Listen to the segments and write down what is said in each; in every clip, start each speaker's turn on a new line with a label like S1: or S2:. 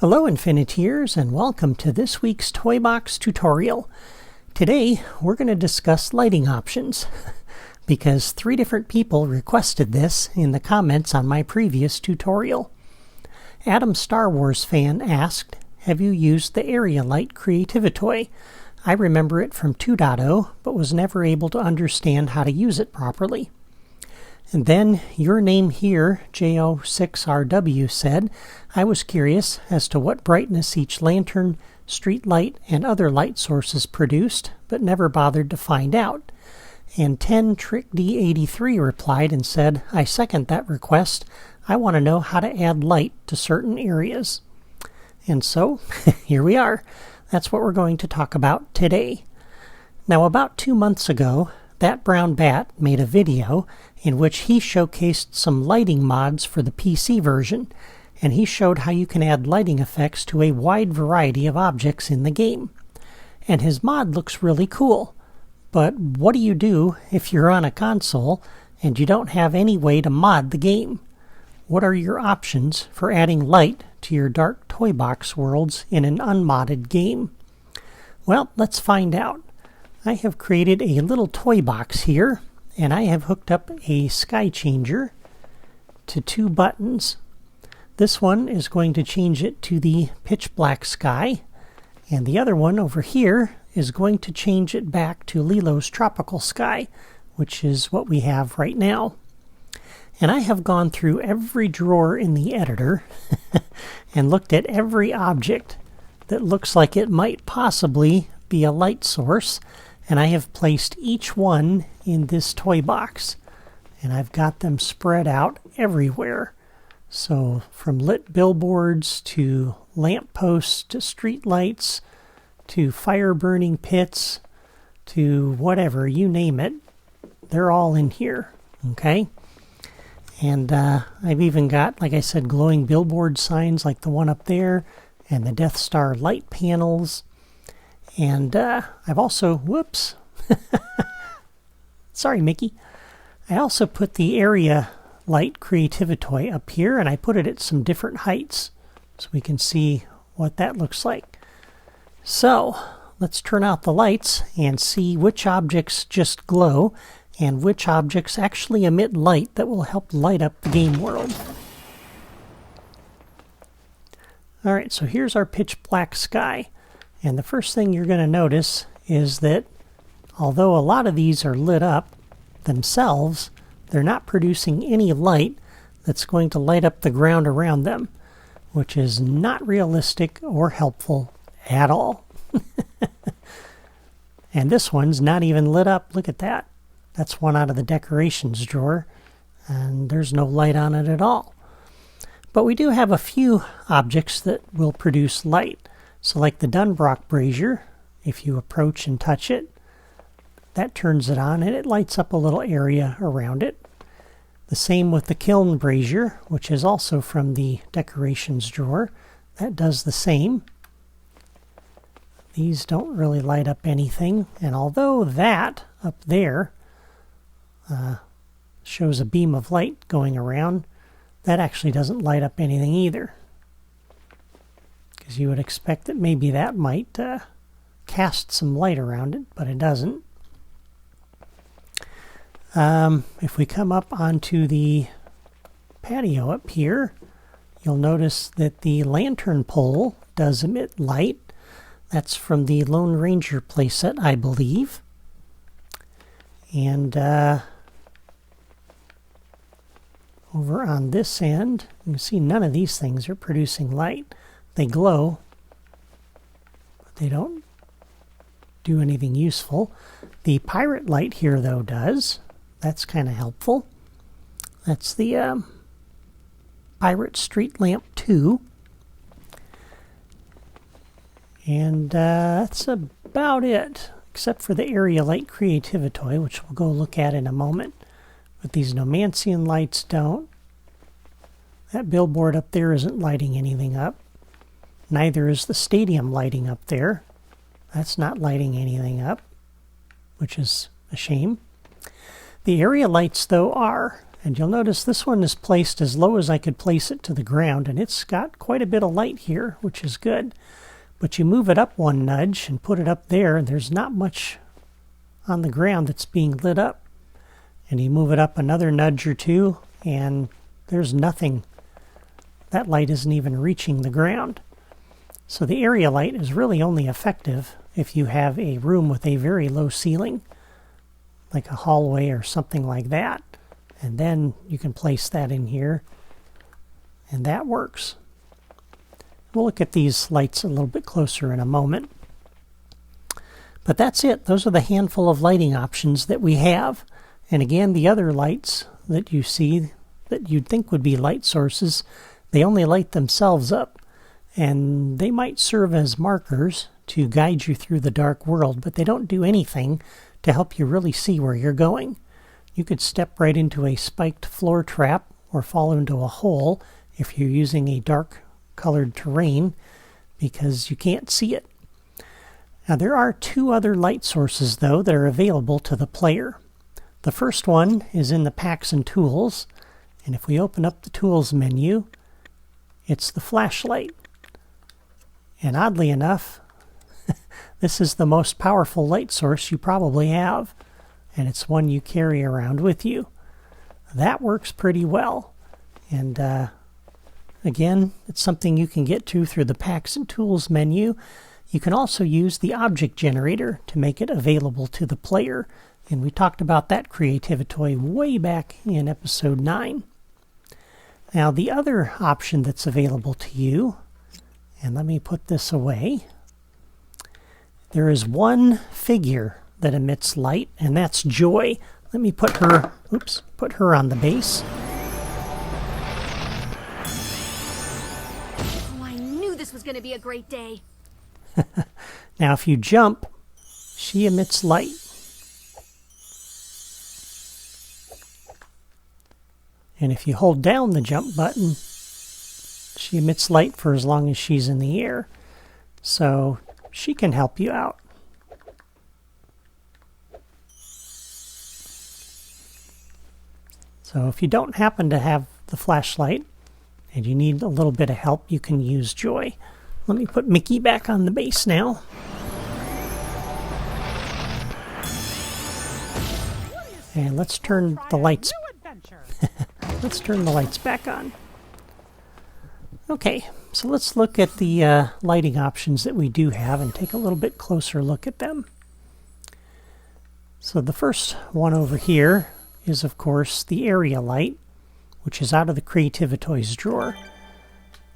S1: Hello Infiniteers, and welcome to this week's Toy Box tutorial. Today we're going to discuss lighting options because 3 different people requested this in the comments on my previous tutorial. Adam Star Wars fan asked, have you used the Area Light Creativitoy? I remember it from 2.0 but was never able to understand how to use it properly. And then your name here, JO6RW, said, I was curious as to what brightness each lantern, street light, and other light sources produced, but never bothered to find out. And 10TrickD83 replied and said, I second that request. I want to know how to add light to certain areas. And so, here we are. That's what we're going to talk about today. Now, about 2 months ago, That Brown Bat made a video in which he showcased some lighting mods for the PC version, and he showed how you can add lighting effects to a wide variety of objects in the game. And his mod looks really cool, but what do you do if you're on a console and you don't have any way to mod the game? What are your options for adding light to your dark toy box worlds in an unmodded game? Well, let's find out. I have created a little toy box here, and I have hooked up a sky changer to 2 buttons. This one is going to change it to the pitch black sky, and the other one over here is going to change it back to Lilo's tropical sky, which is what we have right now. And I have gone through every drawer in the editor and looked at every object that looks like it might possibly be a light source, and I have placed each one in this toy box, and I've got them spread out everywhere. So from lit billboards to lamp posts to street lights to fire burning pits to whatever, you name it, they're all in here, okay? And I've even got, like I said, glowing billboard signs like the one up there, and the Death Star light panels. And I've also, whoops, sorry Mickey, I also put the Area Light Creativitoy up here, and I put it at some different heights so we can see what that looks like. So let's turn out the lights and see which objects just glow and which objects actually emit light that will help light up the game world. Alright, so here's our pitch black sky. And the first thing you're going to notice is that although a lot of these are lit up themselves, they're not producing any light that's going to light up the ground around them, which is not realistic or helpful at all. And this one's not even lit up. Look at that. That's one out of the decorations drawer, and there's no light on it at all. But we do have a few objects that will produce light. So like the Dunbrock brazier, if you approach and touch it, that turns it on and it lights up a little area around it. The same with the Kiln brazier, which is also from the decorations drawer. That does the same. These don't really light up anything, and although that up there shows a beam of light going around, that actually doesn't light up anything either. Because you would expect that maybe that might cast some light around it, but it doesn't. If we come up onto the patio up here, you'll notice that the lantern pole does emit light. That's from the Lone Ranger playset, I believe. And over on this end, you can see none of these things are producing light. They glow, but they don't do anything useful. The pirate light here, though, does. That's kind of helpful. That's the Pirate Street Lamp 2. And that's about it, except for the Area Light Creativitoy, which we'll go look at in a moment. But these Nomancian lights don't. That billboard up there isn't lighting anything up. Neither is the stadium lighting up there. That's not lighting anything up, which is a shame. The area lights, though, are, And you'll notice this one is placed as low as I could place it to the ground, and it's got quite a bit of light here, which is good. But you move it up one nudge and put it up there, and there's not much on the ground that's being lit up. And you move it up another nudge or two, and there's nothing. That light isn't even reaching the ground. So the area light is really only effective if you have a room with a very low ceiling, like a hallway or something like that. And then you can place that in here, and that works. We'll look at these lights a little bit closer in a moment. But that's it. Those are the handful of lighting options that we have. And again, the other lights that you see that you'd think would be light sources, they only light themselves up. And they might serve as markers to guide you through the dark world, but they don't do anything to help you really see where you're going. You could step right into a spiked floor trap or fall into a hole if you're using a dark colored terrain because you can't see it. Now there are two other light sources though that are available to the player. The first one is in the Packs and Tools, and if we open up the Tools menu, it's the flashlight. And oddly enough, this is the most powerful light source you probably have, and it's one you carry around with you. That works pretty well. And again, it's something you can get to through the Packs and Tools menu. You can also use the object generator to make it available to the player. And we talked about that Creativitoy way back in episode 9. Now the other option that's available to you, and let me put this away, there is one figure that emits light, and that's Joy. Let me put her, put her on the base.
S2: Oh, I knew this was going to be a great day.
S1: Now if you jump, she emits light. And if you hold down the jump button, she emits light for as long as she's in the air. So she can help you out. So if you don't happen to have the flashlight and you need a little bit of help, you can use Joy. Let me put Mickey back on the base now. And let's turn the lights. Let's turn the lights back on. Okay, so let's look at the lighting options that we do have and take a little bit closer look at them. So the first one over here is, of course, the area light, which is out of the Creativitoys drawer.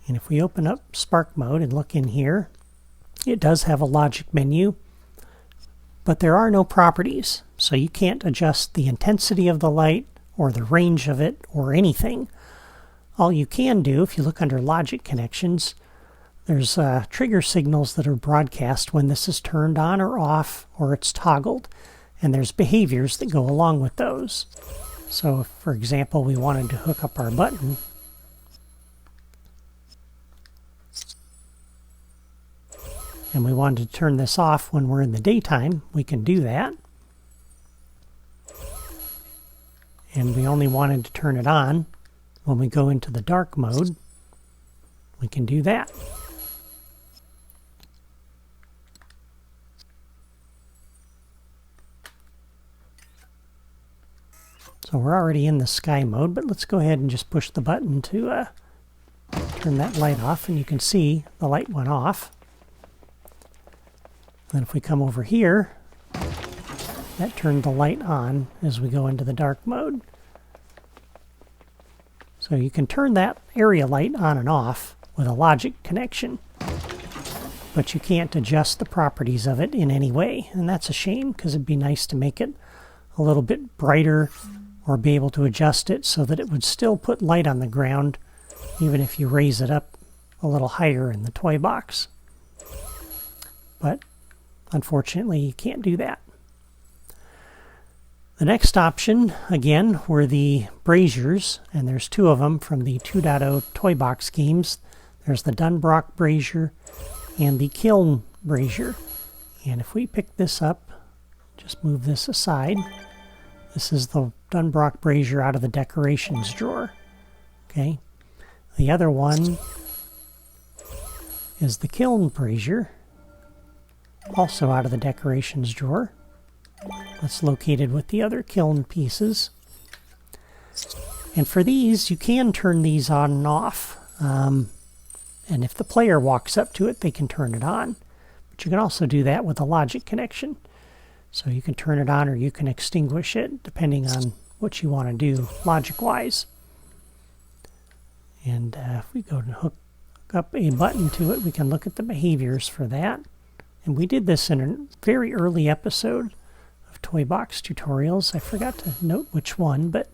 S1: And if we open up Spark Mode and look in here, it does have a logic menu, but there are no properties, so you can't adjust the intensity of the light or the range of it or anything. All you can do, if you look under logic connections, there's trigger signals that are broadcast when this is turned on or off or it's toggled, and there's behaviors that go along with those. So if, for example, we wanted to hook up our button, and we wanted to turn this off when we're in the daytime, we can do that. And we only wanted to turn it on when we go into the dark mode, we can do that. So we're already in the sky mode, but let's go ahead and just push the button to turn that light off, and you can see the light went off. Then if we come over here, that turned the light on as we go into the dark mode. So you can turn that area light on and off with a logic connection, but you can't adjust the properties of it in any way, and that's a shame because it'd be nice to make it a little bit brighter or be able to adjust it so that it would still put light on the ground even if you raise it up a little higher in the toy box. But unfortunately you can't do that. The next option, again, were the braziers, and there's two of them from the 2.0 Toy Box games. There's the Dunbrock brazier and the Kiln brazier. And if we pick this up, just move this aside, this is the Dunbrock Brazier out of the decorations drawer. Okay. The other one is the Kiln Brazier, also out of the decorations drawer. That's located with the other kiln pieces. And for these, you can turn these on and off. And if the player walks up to it, they can turn it on. But you can also do that with a logic connection. So you can turn it on or you can extinguish it, depending on what you want to do logic-wise. And if we go to hook up a button to it, we can look at the behaviors for that. And we did this in a very early episode of Toy Box Tutorials. I forgot to note which one, but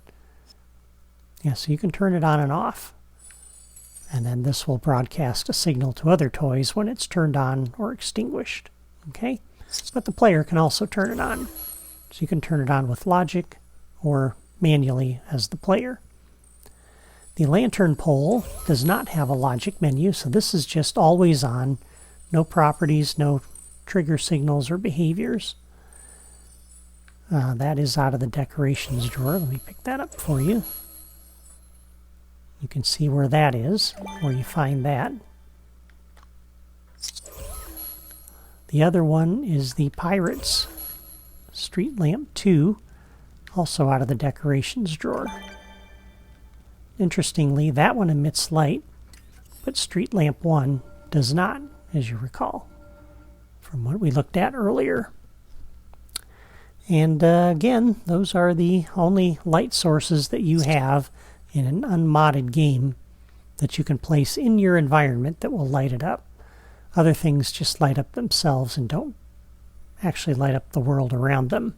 S1: yeah, so you can turn it on and off. And then this will broadcast a signal to other toys when it's turned on or extinguished. Okay? But the player can also turn it on. So you can turn it on with logic or manually as the player. The lantern pole does not have a logic menu, so this is just always on. No properties, no trigger signals or behaviors. That is out of the decorations drawer. Let me pick that up for you. You can see where that is, where you find that. The other one is the Pirates Street Lamp 2, also out of the decorations drawer. Interestingly, that one emits light, but Street Lamp 1 does not, as you recall, from what we looked at earlier. And again, those are the only light sources that you have in an unmodded game that you can place in your environment that will light it up. Other things just light up themselves and don't actually light up the world around them.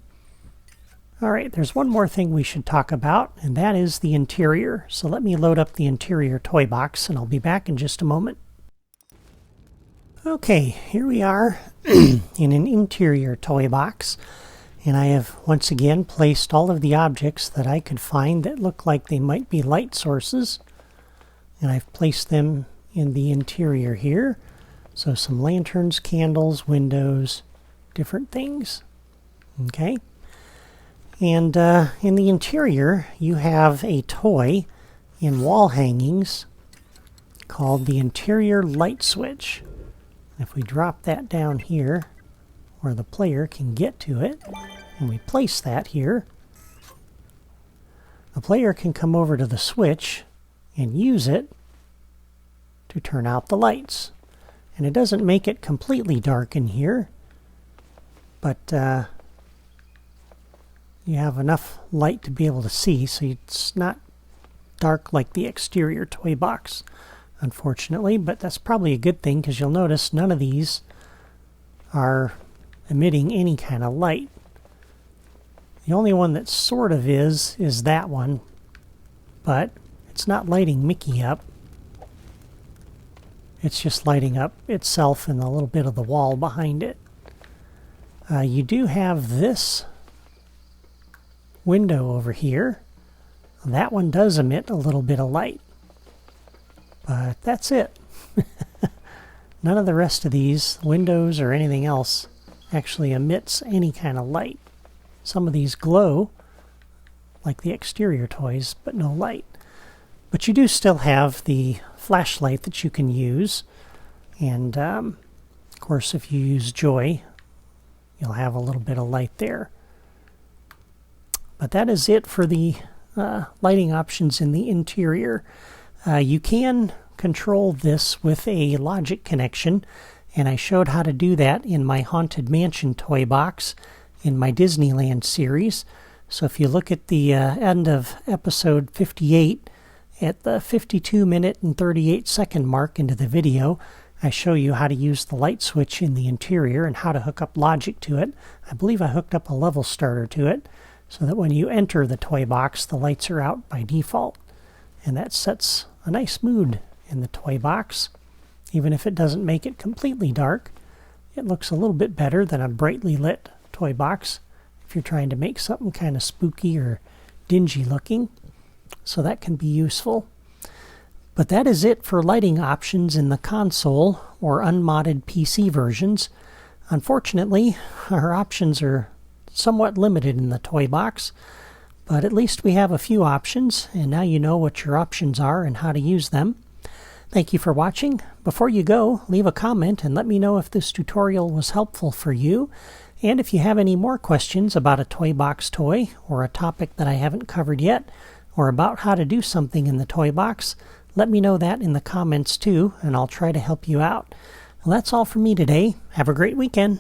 S1: Alright, there's one more thing we should talk about, and that is the interior. So let me load up the interior toy box, and I'll be back in just a moment. Okay, here we are in an interior toy box. And I have once again placed all of the objects that I could find that look like they might be light sources. And I've placed them in the interior here. So some lanterns, candles, windows, different things. Okay. And in the interior, you have a toy in wall hangings called the interior light switch. If we drop that down here, where the player can get to it, and we place that here, the player can come over to the switch and use it to turn out the lights. And it doesn't make it completely dark in here, but you have enough light to be able to see, so it's not dark like the exterior toy box, unfortunately, but that's probably a good thing because you'll notice none of these are emitting any kind of light. The only one that sort of is that one, but it's not lighting Mickey up. It's just lighting up itself and a little bit of the wall behind it. You do have this window over here. That one does emit a little bit of light, but that's it. None of the rest of these windows or anything else actually emits any kind of light. Some of these glow like the exterior toys, but no light. But you do still have the flashlight that you can use, and of course if you use Joy, you'll have a little bit of light there. But that is it for the lighting options in the interior. You can control this with a logic connection, and I showed how to do that in my Haunted Mansion toy box in my Disneyland series. So if you look at the end of episode 58, at the 52-minute and 38-second mark into the video, I show you how to use the light switch in the interior and how to hook up logic to it. I believe I hooked up a level starter to it so that when you enter the toy box, the lights are out by default. And that sets a nice mood in the toy box. Even if it doesn't make it completely dark, it looks a little bit better than a brightly lit toy box if you're trying to make something kind of spooky or dingy looking. So that can be useful. But that is it for lighting options in the console or unmodded PC versions. Unfortunately, our options are somewhat limited in the toy box, but at least we have a few options, and now you know what your options are and how to use them. Thank you for watching. Before you go, leave a comment and let me know if this tutorial was helpful for you. And if you have any more questions about a Toy Box toy, or a topic that I haven't covered yet, or about how to do something in the Toy Box, let me know that in the comments too, and I'll try to help you out. Well, that's all from me today. Have a great weekend.